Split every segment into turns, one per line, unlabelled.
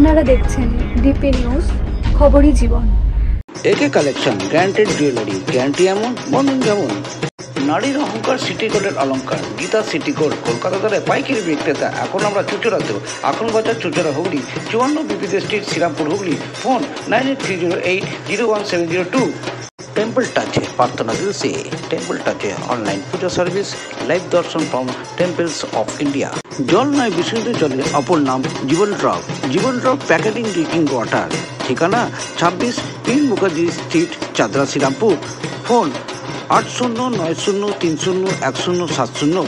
আপনারা দেখছেন DP news, খবরই জীবন।
একে কালেকশন গ্যারান্টেড জুয়েলারি, গ্যারান্টি এমন বন্ধন যেমন। নারীর অহংকার সিটি কোডের অলঙ্কার, গীতা সিটি কোড কলকাতা দ্বারা পাইকারি বিক্রেতা। এখন আমরা চুচুড়াতেও, এখন বাজার চুচুড়া হুগলি, 54 বিপিতে street, Serampore Hooghly. Phone 9830801702। Temple touch है प्रार्थना दिल से। टेम्पल टच है online puja service, live darshan from temples of India. जल नय विशुद्ध जलेर अपर नाम जीवन ड्रप। जीवन ड्रप पैकेटिंग ड्रिंकिंग वाटर। ठिकाना 26 पीर मुखार्जी स्ट्रीट, चादरा, श्रीरामपुर। फोन 8090301070।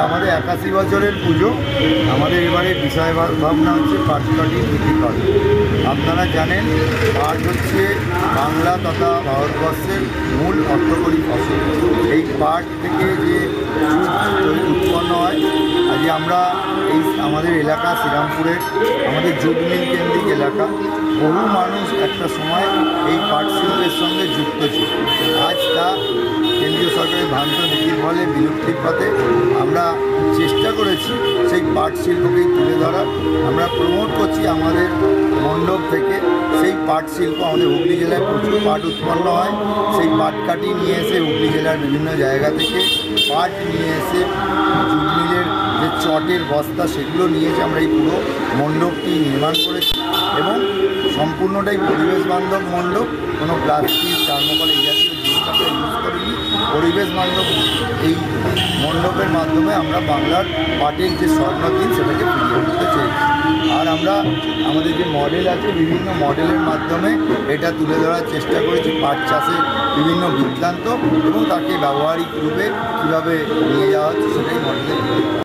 আমাদের 81 বছরের পুজো। আমাদের এবারে বিষয় ভাবনা হচ্ছে পাটকাঠি বিক্রি করা। আপনারা জানেন পাট হচ্ছে বাংলা তথা ভারতবর্ষের মূল অর্থকরী ফসল। এই পাট থেকে যে উৎপন্ন হয়, আজ আমরা আমাদের এলাকা শ্রীরামপুরের আমাদের জুট মিল কেন্দ্রিক এলাকা, বহু মানুষ একটা সময় এই পাট শিল্পের সঙ্গে যুক্ত ছিল। আজ তা কেন্দ্রীয় সরকারের ভ্রান্ত নীতির ফলে বিলুপ্তির পথে। আমরা চেষ্টা করেছি সেই পাট শিল্পকেই তুলে ধরার। আমরা প্রমোট করছি আমাদের মণ্ডপ থেকে সেই পাট শিল্প। আমাদের হুগলি জেলায় প্রচুর পাট উৎপন্ন হয়। সেই পাটকাঠি নিয়ে এসে হুগলি জেলার বিভিন্ন জায়গা থেকে পাট নিয়ে এসে জুট মিলের যে চটের বস্তা সেগুলো নিয়ে এসে আমরা এই পুরো মণ্ডপটি নির্মাণ করেছি এবং সম্পূর্ণটাই পরিবেশ বান্ধব মণ্ডপ। কোনো প্লাস্টিক, থার্মোকল এই জাতীয় জিনিস আমরা ইউজ করিনি। পরিবেশ বান্ধব এই মণ্ডপের মাধ্যমে আমরা বাংলার পাটের যে স্বর্ণদিন সেটাকে ফিরিয়ে আনতে চাইছি। আর আমরা আমাদের যে মডেল আছে, বিভিন্ন মডেলের মাধ্যমে এটা তুলে ধরার চেষ্টা করেছি। পাট চাষের বিভিন্ন বৃত্তান্ত এবং তাকে ব্যবহারিক রূপে কীভাবে নিয়ে যাওয়া হচ্ছে সেটাই মডেলের